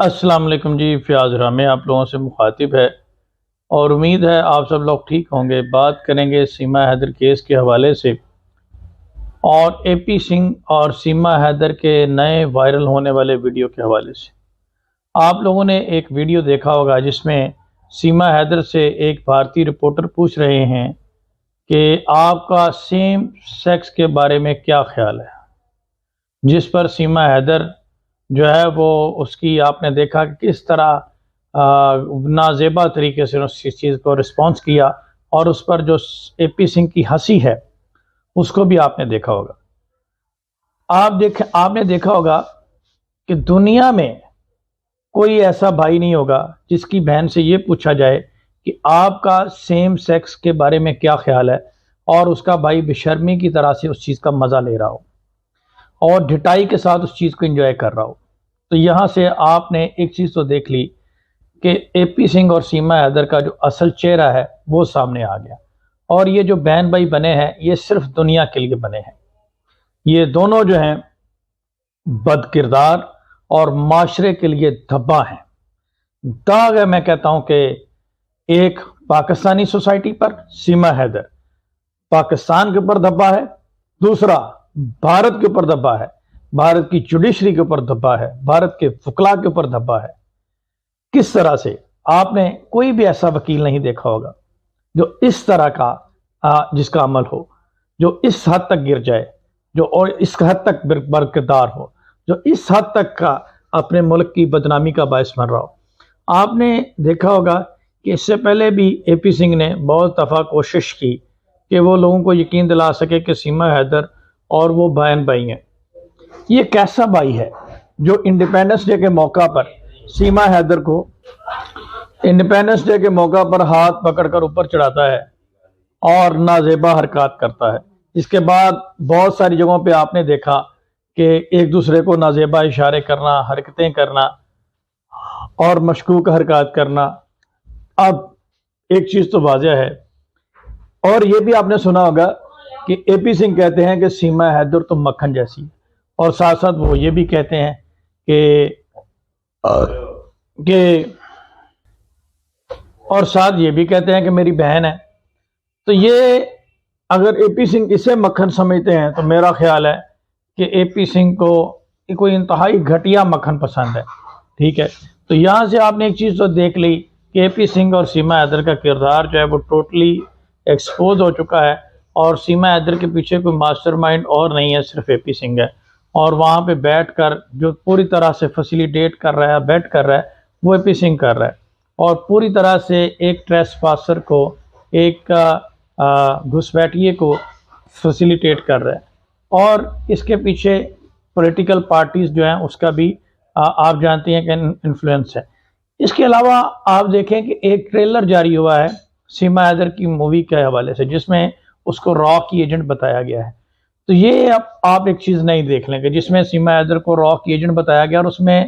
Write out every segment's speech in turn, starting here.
السلام علیکم جی، فیاض رامے آپ لوگوں سے مخاطب ہے اور امید ہے آپ سب لوگ ٹھیک ہوں گے۔ بات کریں گے سیما حیدر کیس کے حوالے سے اور اے پی سنگھ اور سیما حیدر کے نئے وائرل ہونے والے ویڈیو کے حوالے سے۔ آپ لوگوں نے ایک ویڈیو دیکھا ہوگا جس میں سیما حیدر سے ایک بھارتی رپورٹر پوچھ رہے ہیں کہ آپ کا سیم سیکس کے بارے میں کیا خیال ہے، جس پر سیما حیدر جو ہے وہ اس کی آپ نے دیکھا کہ کس طرح نازیبا طریقے سے اس چیز کو رسپانس کیا، اور اس پر جو اے پی سنگھ کی ہنسی ہے اس کو بھی آپ نے دیکھا ہوگا۔ آپ نے دیکھا ہوگا کہ دنیا میں کوئی ایسا بھائی نہیں ہوگا جس کی بہن سے یہ پوچھا جائے کہ آپ کا سیم سیکس کے بارے میں کیا خیال ہے، اور اس کا بھائی بے شرمی کی طرح سے اس چیز کا مزہ لے رہا ہو اور ڈھٹائی کے ساتھ اس چیز کو انجوائے کر رہا ہو۔ تو یہاں سے آپ نے ایک چیز تو دیکھ لی کہ اے پی سنگھ اور سیما حیدر کا جو اصل چہرہ ہے وہ سامنے آ گیا، اور یہ جو بہن بھائی بنے ہیں یہ صرف دنیا کے لیے بنے ہیں۔ یہ دونوں جو ہیں بد کردار اور معاشرے کے لیے دھبا ہیں، داغ ہے۔ میں کہتا ہوں کہ ایک پاکستانی سوسائٹی پر سیما حیدر پاکستان کے اوپر دھبا ہے، دوسرا بھارت کے اوپر دھبا ہے، بھارت کی جوڈیشری کے اوپر دھبا ہے، بھارت کے وکلاء کے اوپر دھبا ہے۔ کس طرح سے آپ نے کوئی بھی ایسا وکیل نہیں دیکھا ہوگا جو اس طرح کا جس کا عمل ہو، جو اس حد تک گر جائے، جو اور اس حد تک برکردار ہو، جو اس حد تک کا اپنے ملک کی بدنامی کا باعث بن رہا ہو۔ آپ نے دیکھا ہوگا کہ اس سے پہلے بھی اے پی سنگھ نے بہت دفعہ کوشش کی کہ وہ لوگوں کو یقین دلا سکے کہ سیما حیدر اور وہ بہن بھائی ہیں۔ یہ کیسا بھائی ہے جو انڈیپینڈنس ڈے کے موقع پر سیما حیدر کو انڈیپینڈنس ڈے کے موقع پر ہاتھ پکڑ کر اوپر چڑھاتا ہے اور نازیبا حرکات کرتا ہے؟ اس کے بعد بہت ساری جگہوں پہ آپ نے دیکھا کہ ایک دوسرے کو نازیبا اشارے کرنا، حرکتیں کرنا اور مشکوک حرکات کرنا۔ اب ایک چیز تو واضح ہے، اور یہ بھی آپ نے سنا ہوگا کہ اے پی سنگھ کہتے ہیں کہ سیما حیدر تو مکھن جیسی، اور ساتھ ساتھ وہ یہ بھی کہتے ہیں کہ میری بہن ہے۔ تو یہ اگر اے پی سنگھ اسے مکھن سمجھتے ہیں تو میرا خیال ہے کہ اے پی سنگھ کو کوئی انتہائی گھٹیا مکھن پسند ہے، ٹھیک ہے۔ تو یہاں سے آپ نے ایک چیز تو دیکھ لی کہ اے پی سنگھ اور سیما حیدر کا کردار جو ہے وہ ٹوٹلی ایکسپوز ہو چکا ہے، اور سیما حیدر کے پیچھے کوئی ماسٹر مائنڈ اور نہیں ہے، صرف اے پی سنگھ ہے۔ اور وہاں پہ بیٹھ کر جو پوری طرح سے فیسیلیٹیٹ کر رہا ہے، بیٹھ کر رہا ہے، وہ اے پی سنگھ کر رہا ہے، اور پوری طرح سے ایک ٹریس پاسر کو، ایک گھسپیٹیے کو فیسیلیٹیٹ کر رہا ہے۔ اور اس کے پیچھے پولیٹیکل پارٹیز جو ہیں اس کا بھی آپ جانتے ہیں کہ انفلوئنس ہے۔ اس کے علاوہ آپ دیکھیں کہ ایک ٹریلر جاری ہوا ہے سیما حیدر کی مووی کے حوالے سے، جس میں اس کو را کی ایجنٹ بتایا گیا ہے۔ تو یہ آپ ایک چیز نہیں دیکھ لیں کہ جس میں سیما حیدر کو را کی ایجنٹ بتایا گیا، اور اس میں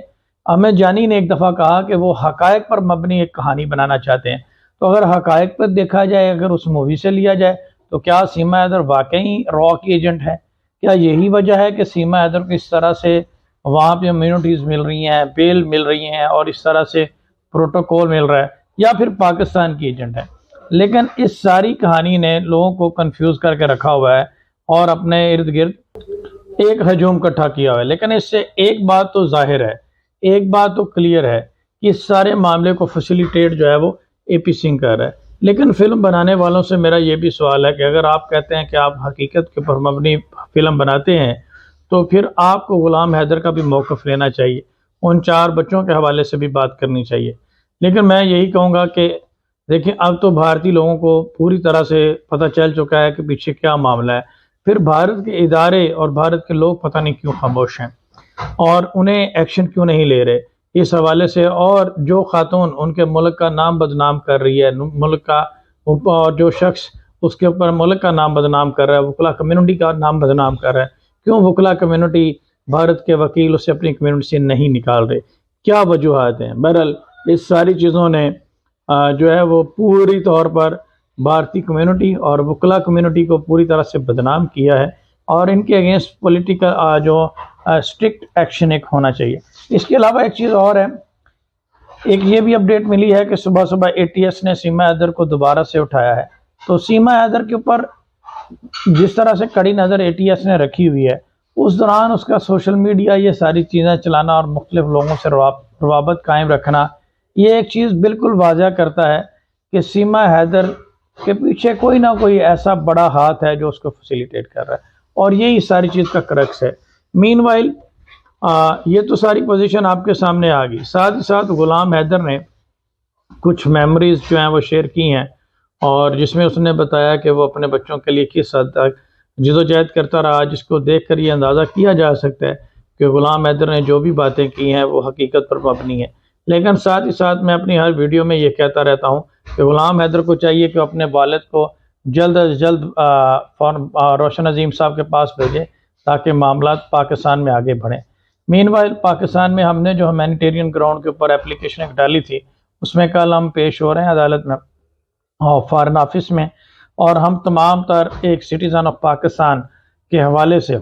احمد جانی نے ایک دفعہ کہا کہ وہ حقائق پر مبنی ایک کہانی بنانا چاہتے ہیں۔ تو اگر حقائق پر دیکھا جائے، اگر اس مووی سے لیا جائے، تو کیا سیما حیدر واقعی را کی ایجنٹ ہے؟ کیا یہی وجہ ہے کہ سیما حیدر کو اس طرح سے وہاں پہ امیونٹیز مل رہی ہیں، بیل مل رہی ہیں، اور اس طرح سے پروٹوکول مل رہا ہے، یا پھر پاکستان کی ایجنٹ ہے؟ لیکن اس ساری کہانی نے لوگوں کو کنفیوز کر کے رکھا ہوا ہے اور اپنے ارد گرد ایک ہجوم اکٹھا کیا ہوا ہے۔ لیکن اس سے ایک بات تو ظاہر ہے، ایک بات تو کلیئر ہے کہ اس سارے معاملے کو فیسیلیٹیٹ جو ہے وہ اے پی سنگھ کر رہا ہے۔ لیکن فلم بنانے والوں سے میرا یہ بھی سوال ہے کہ اگر آپ کہتے ہیں کہ آپ حقیقت کے پر مبنی فلم بناتے ہیں، تو پھر آپ کو غلام حیدر کا بھی موقف لینا چاہیے، ان 4 بچوں کے حوالے سے بھی بات کرنی چاہیے۔ لیکن میں یہی کہوں گا کہ دیکھیں، اب تو بھارتی لوگوں کو پوری طرح سے پتہ چل چکا ہے کہ پیچھے کیا معاملہ ہے، پھر بھارت کے ادارے اور بھارت کے لوگ پتہ نہیں کیوں خاموش ہیں اور انہیں ایکشن کیوں نہیں لے رہے اس حوالے سے۔ اور جو خاتون ان کے ملک کا نام بدنام کر رہی ہے، ملک کا، اور جو شخص اس کے اوپر ملک کا نام بدنام کر رہا ہے، وکلا کمیونٹی کا نام بدنام کر رہا ہے، کیوں وکلا کمیونٹی، بھارت کے وکیل اسے اپنی کمیونٹی سے نہیں نکال رہے؟ کیا وجوہات ہیں؟ بہرحال اس ساری چیزوں نے جو ہے وہ پوری طور پر بھارتی کمیونٹی اور وکلا کمیونٹی کو پوری طرح سے بدنام کیا ہے، اور ان کے اگینسٹ پولیٹیکل جو اسٹرکٹ ایکشن ایک ہونا چاہیے۔ اس کے علاوہ ایک چیز اور ہے ایک یہ بھی اپڈیٹ ملی ہے کہ صبح صبح ATS نے سیما حیدر کو دوبارہ سے اٹھایا ہے. تو سیما حیدر کے اوپر جس طرح سے کڑی نظر ATS نے رکھی ہوئی ہے، اس دوران اس کا سوشل میڈیا یہ ساری چیزیں چلانا اور مختلف لوگوں سے روابط قائم رکھنا، یہ ایک چیز بالکل واضح کرتا ہے کہ سیما حیدر کے پیچھے کوئی نہ کوئی ایسا بڑا ہاتھ ہے جو اس کو فیسیلیٹیٹ کر رہا ہے، اور یہی ساری چیز کا کرکس ہے. مین وائل یہ تو ساری پوزیشن آپ کے سامنے آ گئی. ساتھ ہی ساتھ غلام حیدر نے کچھ میموریز جو ہیں وہ شیئر کی ہیں، اور جس میں اس نے بتایا کہ وہ اپنے بچوں کے لیے کس حد تک جدوجہد کرتا رہا، جس کو دیکھ کر یہ اندازہ کیا جا سکتا ہے کہ غلام حیدر نے جو بھی باتیں کی ہیں وہ حقیقت پر مبنی ہیں. لیکن ساتھ ہی ساتھ میں اپنی ہر ویڈیو میں یہ کہتا رہتا ہوں کہ غلام حیدر کو چاہیے کہ اپنے والد کو جلد از جلد روشن عظیم صاحب کے پاس بھیجے تاکہ معاملات پاکستان میں آگے بڑھیں. مین وائل پاکستان میں ہم نے جو ہیومینیٹیرین گراؤنڈ کے اوپر اپلیکیشن ایک ڈالی تھی، اس میں کل ہم پیش ہو رہے ہیں عدالت میں اور فارن آفس میں، اور ہم تمام تر ایک سٹیزن آف پاکستان کے حوالے سے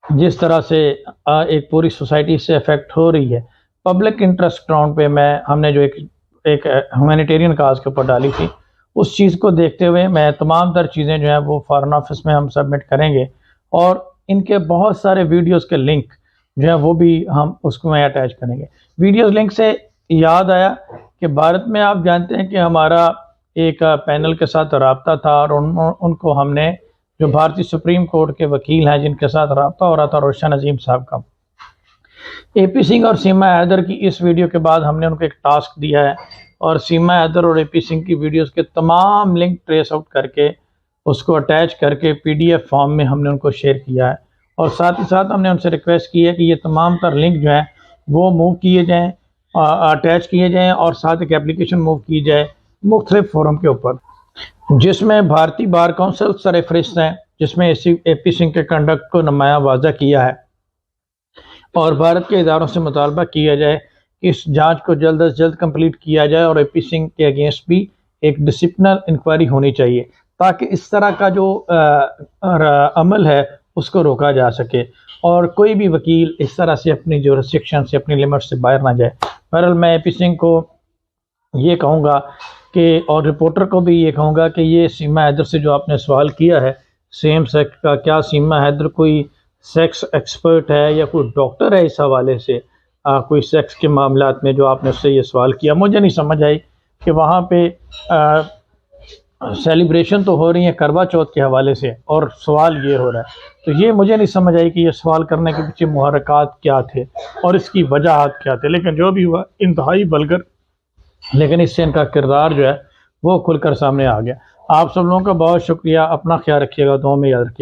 جس طرح سے ایک پوری سوسائٹی سے افیکٹ ہو رہی ہے پبلک انٹرسٹ گراؤنڈ پہ، ہم نے جو ایک ہیومینیٹیرین کاز کے اوپر ڈالی تھی، اس چیز کو دیکھتے ہوئے میں تمام تر چیزیں جو ہیں وہ فارن آفس میں ہم سبمٹ کریں گے، اور ان کے بہت سارے ویڈیوز کے لنک جو ہیں وہ بھی ہم اس کو میں اٹیچ کریں گے. ویڈیوز لنک سے یاد آیا کہ بھارت میں آپ جانتے ہیں کہ ہمارا ایک پینل کے ساتھ رابطہ تھا، اور ان کو ہم نے جو بھارتی سپریم کورٹ کے وکیل ہیں جن کے ساتھ رابطہ ہو رہا تھا روشن عظیم صاحب کا، AP سنگھ اور سیما حیدر کی اس ویڈیو کے بعد ہم نے ان کو ایک ٹاسک دیا ہے، اور سیما حیدر اور AP سنگھ کی ویڈیوز کے تمام لنک ٹریس آؤٹ کر کے اس کو اٹیچ کر کے PDF فارم میں ہم نے ان کو شیئر کیا ہے. اور ساتھ ہی ساتھ ہم نے ان سے ریکویسٹ کی ہے کہ یہ تمام تر لنک جو ہیں وہ موو کیے جائیں، اٹیچ کیے جائیں، اور ساتھ ایک اپلیکیشن موو کی جائے مختلف فورم کے اوپر، جس میں بھارتی بار کونسل سر فہرست ہیں، جس میں AP سنگھ کے کنڈکٹ کو نمایاں واضح کیا ہے، اور بھارت کے اداروں سے مطالبہ کیا جائے کہ اس جانچ کو جلد از جلد کمپلیٹ کیا جائے، اور AP سنگھ کے اگینسٹ بھی ایک ڈسپلنر انکوائری ہونی چاہیے تاکہ اس طرح کا جو عمل ہے اس کو روکا جا سکے، اور کوئی بھی وکیل اس طرح سے اپنی جو ریسٹرکشن سے اپنی لمٹ سے باہر نہ جائے. بہرحال میں AP سنگھ کو یہ کہوں گا کہ، اور رپورٹر کو بھی یہ کہوں گا کہ یہ سیما حیدر سے جو آپ نے سوال کیا ہے سیم سیکس کا، کیا سیما حیدر کوئی سیکس ایکسپرٹ ہے یا کوئی ڈاکٹر ہے اس حوالے سے کوئی سیکس کے معاملات میں، جو آپ نے اس سے یہ سوال کیا مجھے نہیں سمجھ آئی کہ وہاں پہ سیلیبریشن تو ہو رہی ہے کروا چوتھ کے حوالے سے اور سوال یہ ہو رہا ہے، تو یہ مجھے نہیں سمجھ آئی کہ یہ سوال کرنے کے پیچھے محرکات کیا تھے اور اس کی وجہات کیا تھے. لیکن جو بھی ہوا انتہائی بلگر، لیکن اس سے ان کا کردار جو ہے وہ کھل کر سامنے آ گیا. آپ سب لوگوں کا بہت شکریہ، اپنا خیال رکھیے گا، دعاؤں میں یاد رکھیے گا.